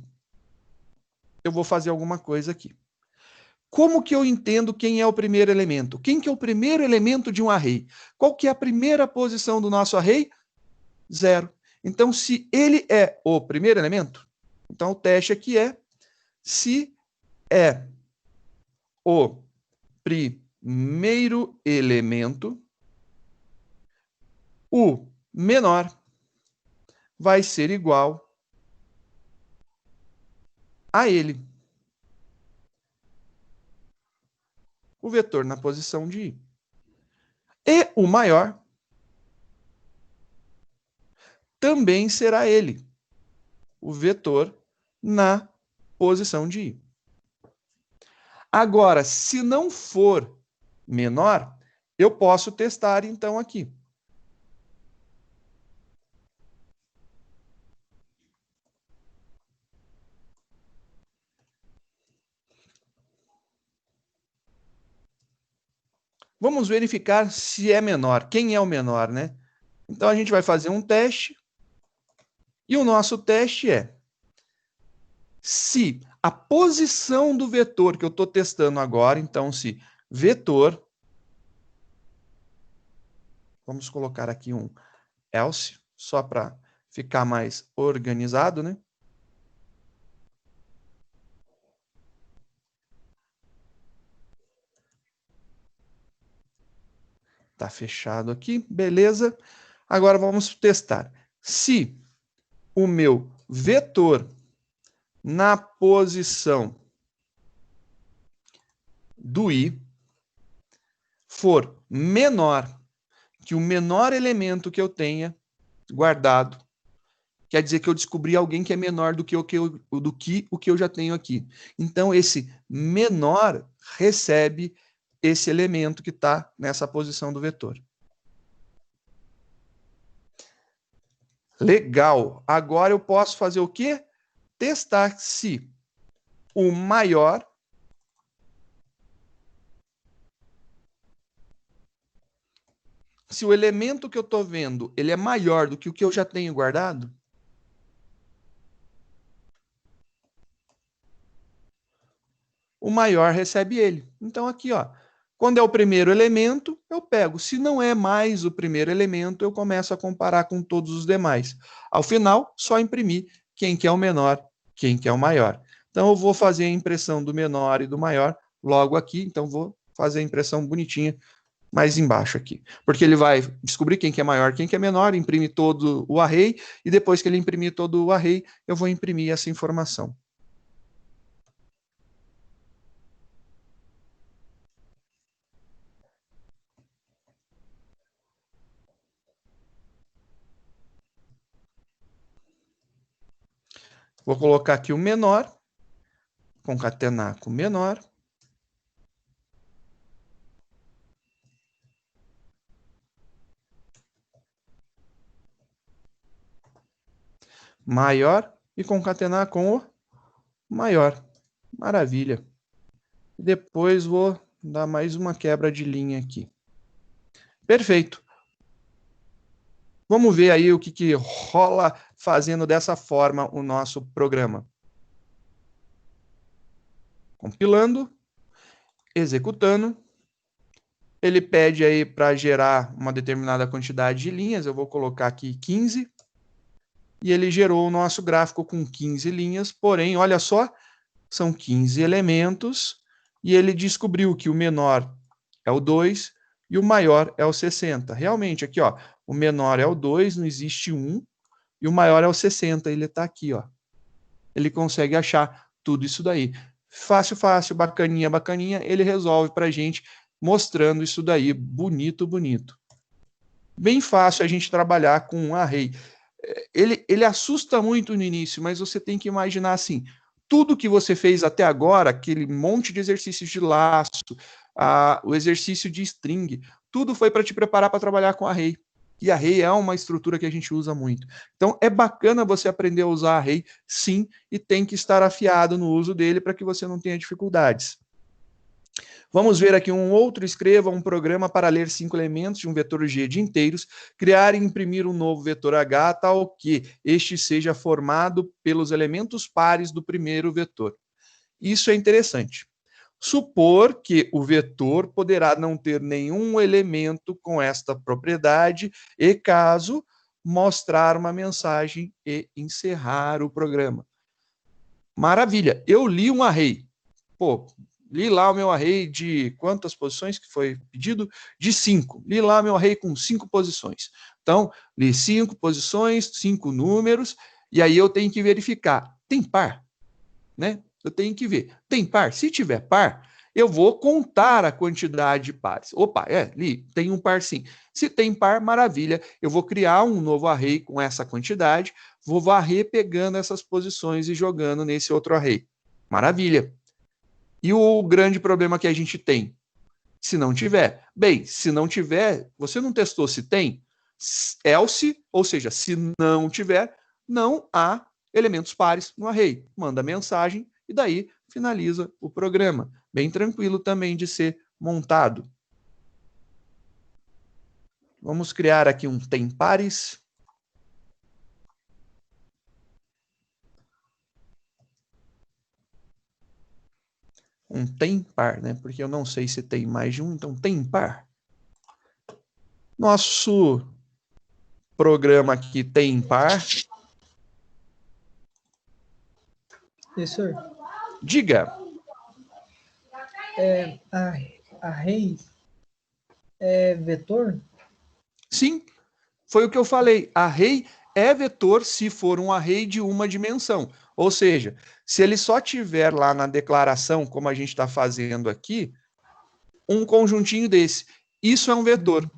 eu vou fazer alguma coisa aqui. Como que eu entendo quem é o primeiro elemento? Quem que é o primeiro elemento de um array? Qual que é a primeira posição do nosso array? 0. Então, se ele é o primeiro elemento, então o teste aqui é se é o primeiro elemento, o menor vai ser igual a ele. O vetor na posição de i. E o maior também será ele, o vetor na posição de i. Agora, se não for menor, eu posso testar então aqui. Vamos verificar se é menor. Quem é o menor, né? Então, a gente vai fazer um teste. E o nosso teste é se a posição do vetor que eu estou testando agora, então, se vetor, vamos colocar aqui um else, só para ficar mais organizado, né? Tá fechado aqui, beleza. Agora vamos testar. Se o meu vetor na posição do i for menor que o menor elemento que eu tenha guardado, quer dizer que eu descobri alguém que é menor do que o que eu já tenho aqui. Então, esse menor recebe esse elemento que está nessa posição do vetor. Legal. Agora eu posso fazer o quê? Testar se o maior se o elemento que eu estou vendo ele é maior do que o que eu já tenho guardado. O maior recebe ele. Então, aqui, ó, quando é o primeiro elemento, eu pego. Se não é mais o primeiro elemento, eu começo a comparar com todos os demais. Ao final, só imprimir quem que é o menor, quem que é o maior. Então, eu vou fazer a impressão do menor e do maior logo aqui. Então, vou fazer a impressão bonitinha mais embaixo aqui. Porque ele vai descobrir quem que é maior, quem que é menor, imprime todo o array, e depois que ele imprimir todo o array, eu vou imprimir essa informação. Vou colocar aqui o menor, concatenar com o menor. Maior e concatenar com o maior. Maravilha. Depois vou dar mais uma quebra de linha aqui. Perfeito. Vamos ver aí o que rola fazendo dessa forma o nosso programa. Compilando, executando. Ele pede aí para gerar uma determinada quantidade de linhas, eu vou colocar aqui 15, e ele gerou o nosso gráfico com 15 linhas, porém, olha só, são 15 elementos, e ele descobriu que o menor é o 2 e o maior é o 60. Realmente, aqui, ó, o menor é o 2, não existe 1, e o maior é o 60, ele está aqui, ó. Ele consegue achar tudo isso daí. Fácil, fácil, bacaninha, bacaninha, ele resolve para a gente, mostrando isso daí, bonito, bonito. Bem fácil a gente trabalhar com um array. Ele assusta muito no início, mas você tem que imaginar assim, tudo que você fez até agora, aquele monte de exercícios de laço, o exercício de string, tudo foi para te preparar para trabalhar com array. E array é uma estrutura que a gente usa muito. Então, é bacana você aprender a usar array, sim, e tem que estar afiado no uso dele para que você não tenha dificuldades. Vamos ver aqui um outro. Escreva um programa para ler 5 elementos de um vetor G de inteiros, criar e imprimir um novo vetor H, tal que este seja formado pelos elementos pares do primeiro vetor. Isso é interessante. Supor que o vetor poderá não ter nenhum elemento com esta propriedade e, caso, mostrar uma mensagem e encerrar o programa. Maravilha, eu li um array. Pô, li lá o meu array de quantas posições que foi pedido? De 5. Li lá meu array com 5 posições. Então, li 5 posições, 5 números, e aí eu tenho que verificar. Tem par? Né? Eu tenho que ver. Tem par? Se tiver par, eu vou contar a quantidade de pares. Opa, li, tem um par sim. Se tem par, maravilha. Eu vou criar um novo array com essa quantidade, vou varrer pegando essas posições e jogando nesse outro array. Maravilha. E o grande problema que a gente tem? Se não tiver. Bem, se não tiver, você não testou se tem? Else, ou seja, se não tiver, não há elementos pares no array. Manda mensagem e daí finaliza o programa. Bem tranquilo também de ser montado. Vamos criar aqui um tem pares. Um tem par, né? Porque eu não sei se tem mais de um, então tem par. Nosso programa aqui tem par. Professor, Diga. array é vetor? Sim, foi o que eu falei. Array é vetor se for um array de uma dimensão. Ou seja, se ele só tiver lá na declaração, como a gente está fazendo aqui, um conjuntinho desse. Isso é um vetor.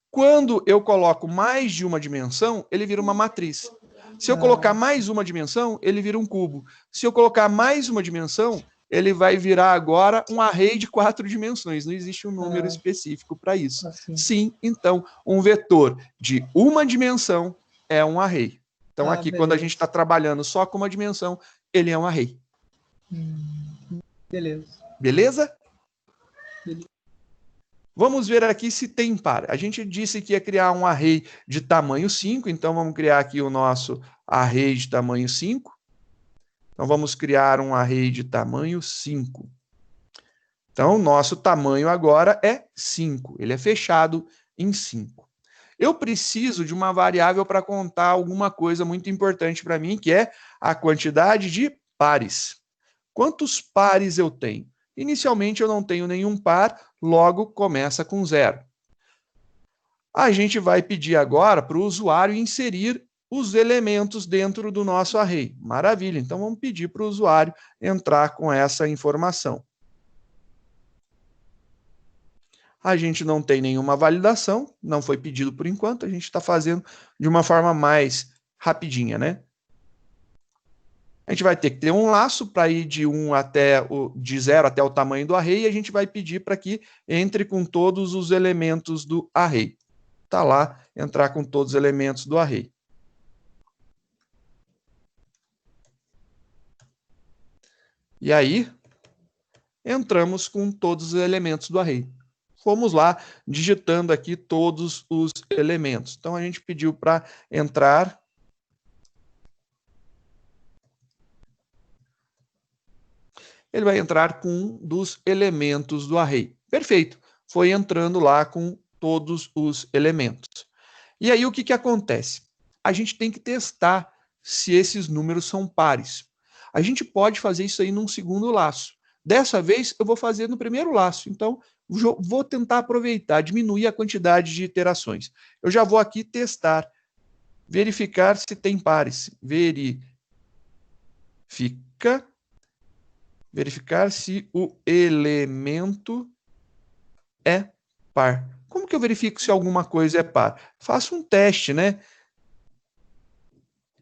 Quando eu coloco mais de uma dimensão, ele vira uma matriz. Se eu colocar mais uma dimensão, ele vira um cubo. Se eu colocar mais uma dimensão, ele vai virar agora um array de 4 dimensões. Não existe um número específico para isso. Assim. Sim, então, um vetor de uma dimensão é um array. Então, aqui, quando a gente está trabalhando só com uma dimensão, ele é um array. Beleza. Beleza? Vamos ver aqui se tem par. A gente disse que ia criar um array de tamanho 5, então vamos criar aqui o nosso array de tamanho 5. Então vamos criar um array de tamanho 5. Então o nosso tamanho agora é 5, ele é fechado em 5. Eu preciso de uma variável para contar alguma coisa muito importante para mim, que é a quantidade de pares. Quantos pares eu tenho? Inicialmente eu não tenho nenhum par, logo começa com 0. A gente vai pedir agora para o usuário inserir os elementos dentro do nosso array. Maravilha, então vamos pedir para o usuário entrar com essa informação. A gente não tem nenhuma validação, não foi pedido por enquanto, a gente está fazendo de uma forma mais rapidinha, né? A gente vai ter que ter um laço para ir de 0 até o tamanho do array, e a gente vai pedir para que entre com todos os elementos do array. Está lá, entrar com todos os elementos do array. E aí, entramos com todos os elementos do array. fomos lá digitando aqui todos os elementos. Então, a gente pediu para entrar. Ele vai entrar com um dos elementos do array. Perfeito. Foi entrando lá com todos os elementos. E aí, o que acontece? A gente tem que testar se esses números são pares. A gente pode fazer isso aí num segundo laço. Dessa vez, eu vou fazer no primeiro laço. Então, vou tentar aproveitar, diminuir a quantidade de iterações. Eu já vou aqui testar, verificar se tem pares. Verificar se o elemento é par. Como que eu verifico se alguma coisa é par? Faço um teste, né?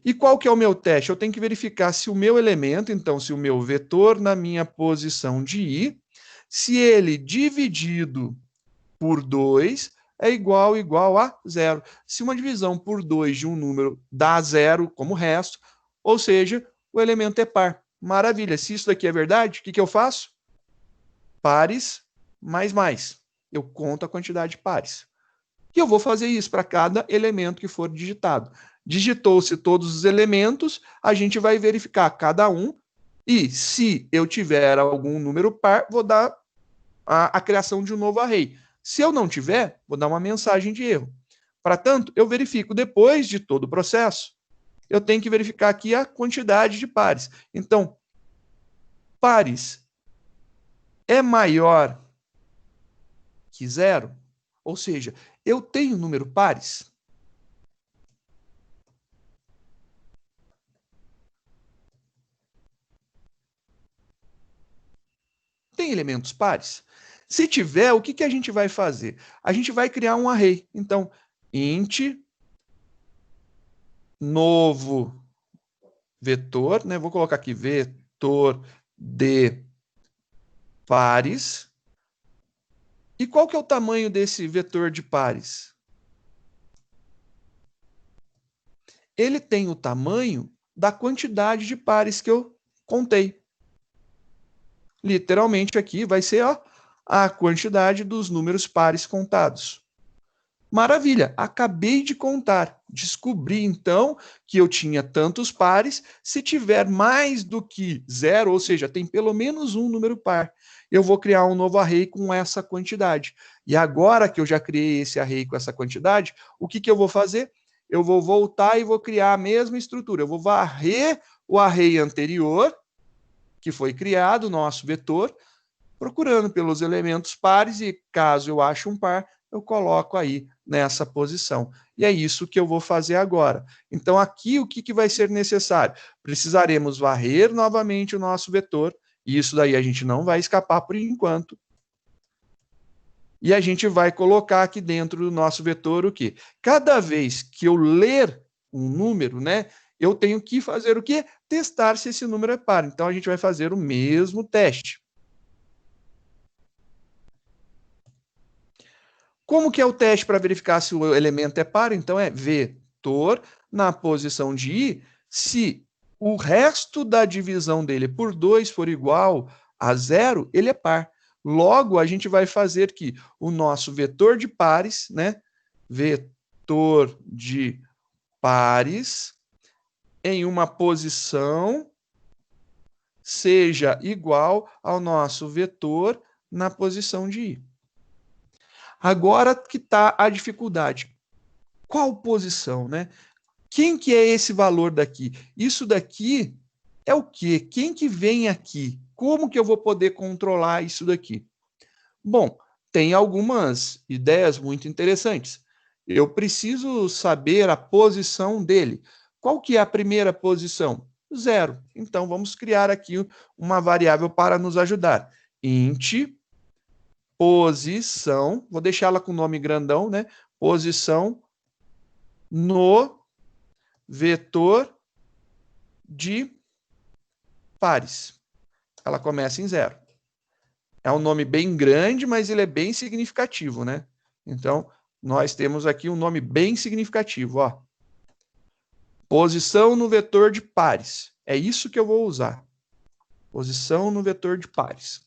E qual que é o meu teste? Eu tenho que verificar se o meu elemento, então, se o meu vetor na minha posição de i, se ele dividido por 2 é igual a 0. Se uma divisão por 2 de um número dá 0 como resto, ou seja, o elemento é par. Maravilha. Se isso daqui é verdade, o que eu faço? Pares mais. Eu conto a quantidade de pares. E eu vou fazer isso para cada elemento que for digitado. Digitou-se todos os elementos, a gente vai verificar cada um, e se eu tiver algum número par, vou dar a criação de um novo array. Se eu não tiver, vou dar uma mensagem de erro. Para tanto, eu verifico depois de todo o processo, eu tenho que verificar aqui a quantidade de pares. Então, pares é maior que 0? Ou seja, eu tenho número pares? Tem elementos pares? Se tiver, o que a gente vai fazer? A gente vai criar um array. Então, int novo vetor, né? Vou colocar aqui vetor de pares. E qual que é o tamanho desse vetor de pares? Ele tem o tamanho da quantidade de pares que eu contei. Literalmente aqui vai ser a quantidade dos números pares contados. Maravilha, acabei de contar. Descobri, então, que eu tinha tantos pares. Se tiver mais do que 0, ou seja, tem pelo menos um número par, eu vou criar um novo array com essa quantidade. E agora que eu já criei esse array com essa quantidade, o que eu vou fazer? Eu vou voltar e vou criar a mesma estrutura. Eu vou varrer o array anterior, que foi criado, o nosso vetor, procurando pelos elementos pares, e caso eu ache um par, eu coloco aí nessa posição. E é isso que eu vou fazer agora. Então, aqui, o que vai ser necessário? Precisaremos varrer novamente o nosso vetor, e isso daí a gente não vai escapar por enquanto. E a gente vai colocar aqui dentro do nosso vetor o quê? Cada vez que eu ler um número, né, eu tenho que fazer o quê? Testar se esse número é par. Então, a gente vai fazer o mesmo teste. Como que é o teste para verificar se o elemento é par? Então, é vetor na posição de i, se o resto da divisão dele por 2 for igual a 0, ele é par. Logo, a gente vai fazer que o nosso vetor de pares, né? Vetor de pares em uma posição seja igual ao nosso vetor na posição de i. Agora que está a dificuldade. Qual posição, né? Quem que é esse valor daqui? Isso daqui é o quê? Quem que vem aqui? Como que eu vou poder controlar isso daqui? Bom, tem algumas ideias muito interessantes. Eu preciso saber a posição dele. Qual que é a primeira posição? 0. Então, vamos criar aqui uma variável para nos ajudar. Int posição, vou deixar ela com o nome grandão, né? Posição no vetor de pares. Ela começa em 0. É um nome bem grande, mas ele é bem significativo, né? Então, nós temos aqui um nome bem significativo, ó. Posição no vetor de pares. É isso que eu vou usar. Posição no vetor de pares.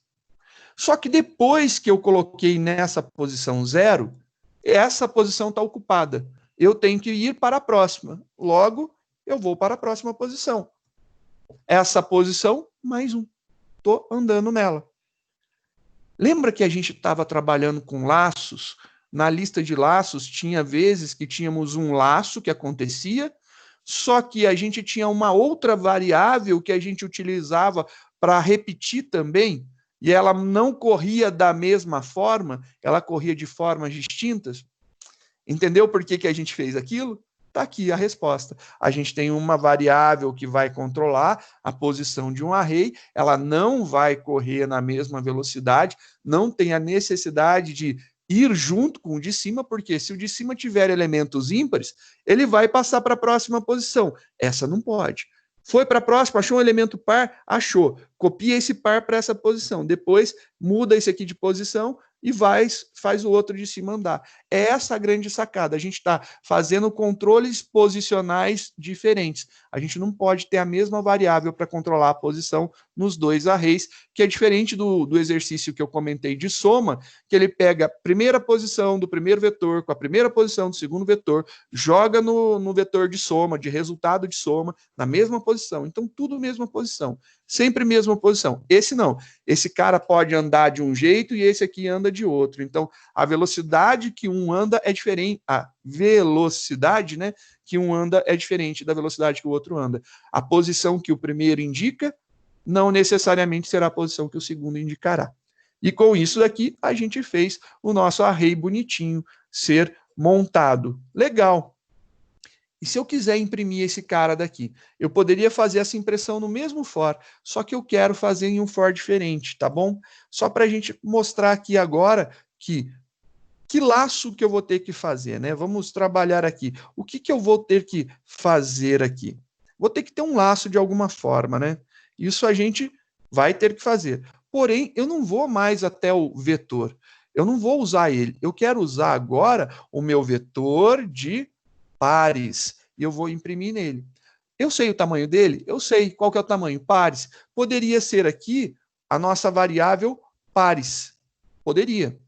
Só que depois que eu coloquei nessa posição 0, essa posição está ocupada. Eu tenho que ir para a próxima. Logo, eu vou para a próxima posição. Essa posição, mais um. Estou andando nela. Lembra que a gente estava trabalhando com laços? Na lista de laços, tinha vezes que tínhamos um laço que acontecia, só que a gente tinha uma outra variável que a gente utilizava para repetir também, e ela não corria da mesma forma, ela corria de formas distintas. Entendeu por que a gente fez aquilo? Está aqui a resposta. A gente tem uma variável que vai controlar a posição de um array, ela não vai correr na mesma velocidade, não tem a necessidade de ir junto com o de cima, porque se o de cima tiver elementos ímpares, ele vai passar para a próxima posição. Essa não pode. Foi para a próxima, achou um elemento par? Achou. Copia esse par para essa posição. Depois muda esse aqui de posição e faz o outro de cima andar. É essa a grande sacada. A gente está fazendo controles posicionais diferentes. A gente não pode ter a mesma variável para controlar a posição nos dois arrays, que é diferente do exercício que eu comentei de soma, que ele pega a primeira posição do primeiro vetor com a primeira posição do segundo vetor, joga no vetor de soma, de resultado de soma, na mesma posição. Então, tudo mesma posição. Sempre mesma posição. Esse não. Esse cara pode andar de um jeito e esse aqui anda de outro. Então, a velocidade que um anda é diferente. A velocidade, né, que um anda é diferente da velocidade que o outro anda. A posição que o primeiro indica não necessariamente será a posição que o segundo indicará. E com isso daqui, a gente fez o nosso array bonitinho ser montado. Legal. E se eu quiser imprimir esse cara daqui, eu poderia fazer essa impressão no mesmo for, só que eu quero fazer em um for diferente, tá bom? Só para a gente mostrar aqui agora que laço que eu vou ter que fazer, né? Vamos trabalhar aqui. O que eu vou ter que fazer aqui? Vou ter que ter um laço de alguma forma, né? Isso a gente vai ter que fazer. Porém, eu não vou mais até o vetor. Eu não vou usar ele. Eu quero usar agora o meu vetor de pares, e eu vou imprimir nele. Eu sei o tamanho dele? Eu sei. Qual que é o tamanho? Pares. Poderia ser aqui a nossa variável pares. Poderia.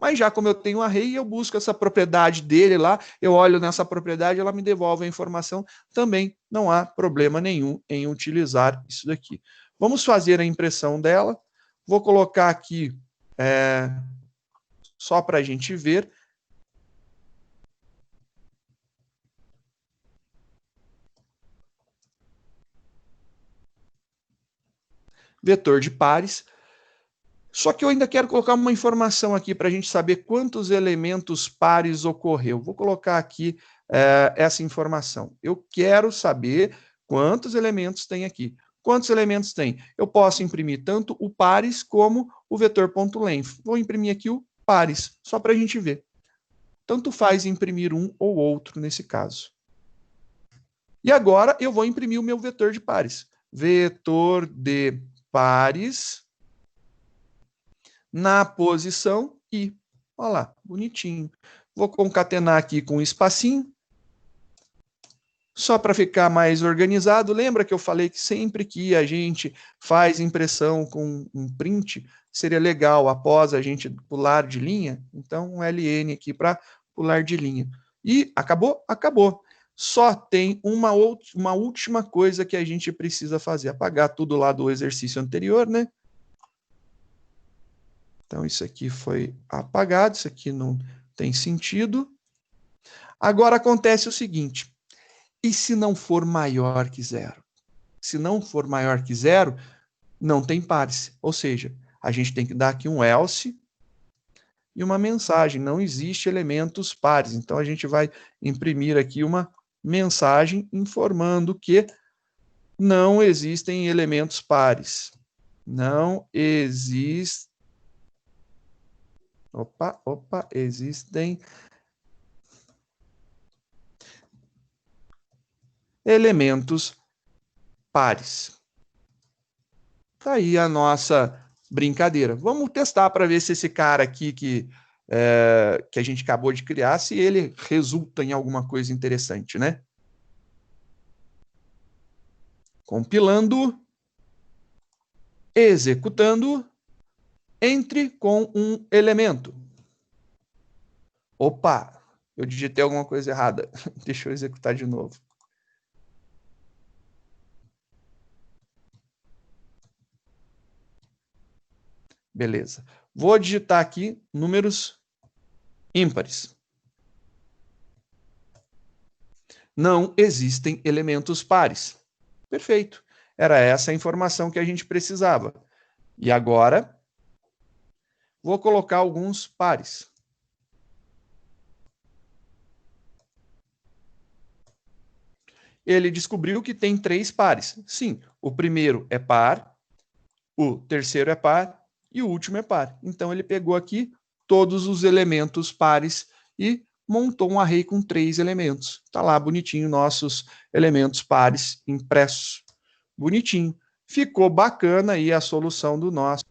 Mas já como eu tenho um array, eu busco essa propriedade dele lá, eu olho nessa propriedade, ela me devolve a informação. Também não há problema nenhum em utilizar isso daqui. Vamos fazer a impressão dela. Vou colocar aqui só para a gente ver. Vetor de pares. Só que eu ainda quero colocar uma informação aqui para a gente saber quantos elementos pares ocorreu. Vou colocar aqui essa informação. Eu quero saber quantos elementos tem aqui. Quantos elementos tem? Eu posso imprimir tanto o pares como o vetor.length. Vou imprimir aqui o pares, só para a gente ver. Tanto faz imprimir um ou outro nesse caso. E agora eu vou imprimir o meu vetor de pares. Vetor de pares na posição I. Olha lá, bonitinho. Vou concatenar aqui com um espacinho, só para ficar mais organizado. Lembra que eu falei que sempre que a gente faz impressão com um print, seria legal, após a gente pular de linha, então um LN aqui para pular de linha. E acabou? Acabou. Só tem uma última coisa que a gente precisa fazer, apagar tudo lá do exercício anterior, né? Então, isso aqui foi apagado, isso aqui não tem sentido. Agora acontece o seguinte, e se não for maior que zero? Se não for maior que zero, não tem pares. Ou seja, a gente tem que dar aqui um else e uma mensagem. Não existe elementos pares. Então, a gente vai imprimir aqui uma mensagem informando que não existem elementos pares. Não existem. Existem elementos pares. Tá aí a nossa brincadeira. Vamos testar para ver se esse cara aqui que a gente acabou de criar, se ele resulta em alguma coisa interessante, né? Compilando, executando. Entre com um elemento. Opa, eu digitei alguma coisa errada. Deixa eu executar de novo. Beleza. Vou digitar aqui números ímpares. Não existem elementos pares. Perfeito. Era essa a informação que a gente precisava. E agora, vou colocar alguns pares. Ele descobriu que tem 3 pares. Sim, o primeiro é par, o terceiro é par e o último é par. Então, ele pegou aqui todos os elementos pares e montou um array com 3 elementos. Está lá bonitinho nossos elementos pares impressos. Bonitinho. Ficou bacana aí a solução do nosso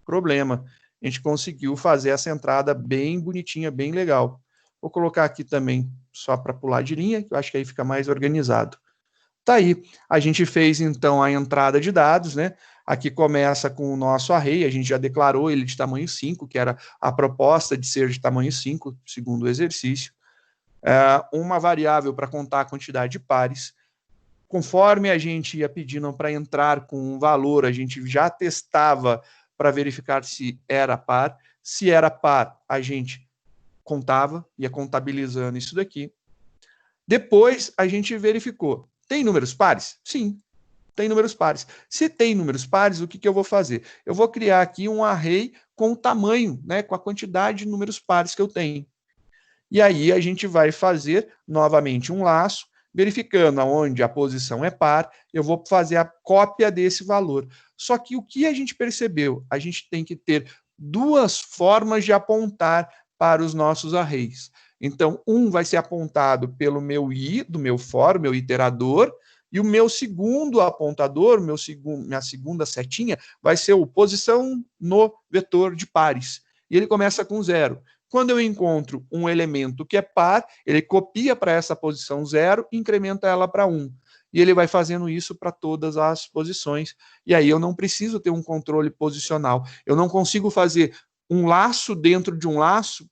problema. A gente conseguiu fazer essa entrada bem bonitinha, bem legal. Vou colocar aqui também só para pular de linha, que eu acho que aí fica mais organizado. Tá aí. A gente fez, então, a entrada de dados, né? Aqui começa com o nosso array, a gente já declarou ele de tamanho 5, que era a proposta de ser de tamanho 5, segundo o exercício. Uma variável para contar a quantidade de pares. Conforme a gente ia pedindo para entrar com um valor, a gente já testava para verificar se era par. Se era par, a gente contava, ia contabilizando isso daqui. Depois, a gente verificou. Tem números pares? Sim, tem números pares. Se tem números pares, o que eu vou fazer? Eu vou criar aqui um array com o tamanho, né, com a quantidade de números pares que eu tenho. E aí a gente vai fazer novamente um laço, verificando aonde a posição é par, eu vou fazer a cópia desse valor. Só que o que a gente percebeu? A gente tem que ter 2 formas de apontar para os nossos arrays. Então, um vai ser apontado pelo meu i, do meu for, meu iterador, e o meu segundo apontador, minha segunda setinha, vai ser o posição no vetor de pares. E ele começa com 0. Quando eu encontro um elemento que é par, ele copia para essa posição 0 e incrementa ela para 1. E ele vai fazendo isso para todas as posições. E aí eu não preciso ter um controle posicional. Eu não consigo fazer um laço dentro de um laço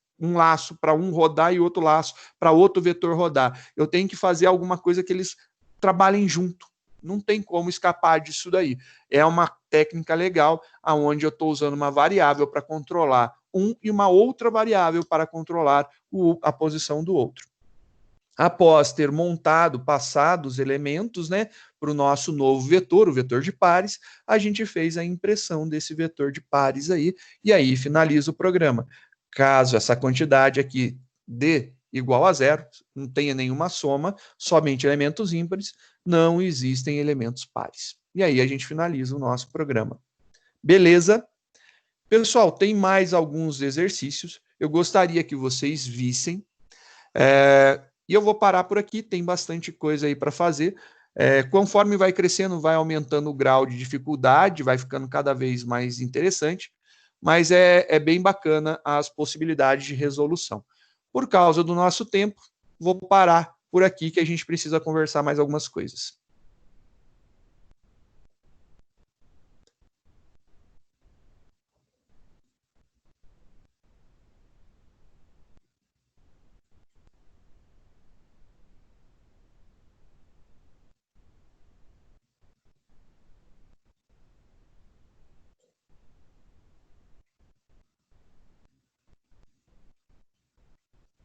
para um rodar e outro laço para outro vetor rodar. Eu tenho que fazer alguma coisa que eles trabalhem junto. Não tem como escapar disso daí. É uma técnica legal, onde eu estou usando uma variável para controlar um e uma outra variável para controlar a posição do outro. Após ter passado os elementos, né, para o nosso novo vetor, o vetor de pares, a gente fez a impressão desse vetor de pares aí, e aí finaliza o programa. Caso essa quantidade aqui dê igual a 0, não tenha nenhuma soma, somente elementos ímpares, não existem elementos pares. E aí a gente finaliza o nosso programa. Beleza? Pessoal, tem mais alguns exercícios. Eu gostaria que vocês vissem. E eu vou parar por aqui, tem bastante coisa aí para fazer. Conforme vai crescendo, vai aumentando o grau de dificuldade, vai ficando cada vez mais interessante, mas é bem bacana as possibilidades de resolução. Por causa do nosso tempo, vou parar por aqui, que a gente precisa conversar mais algumas coisas.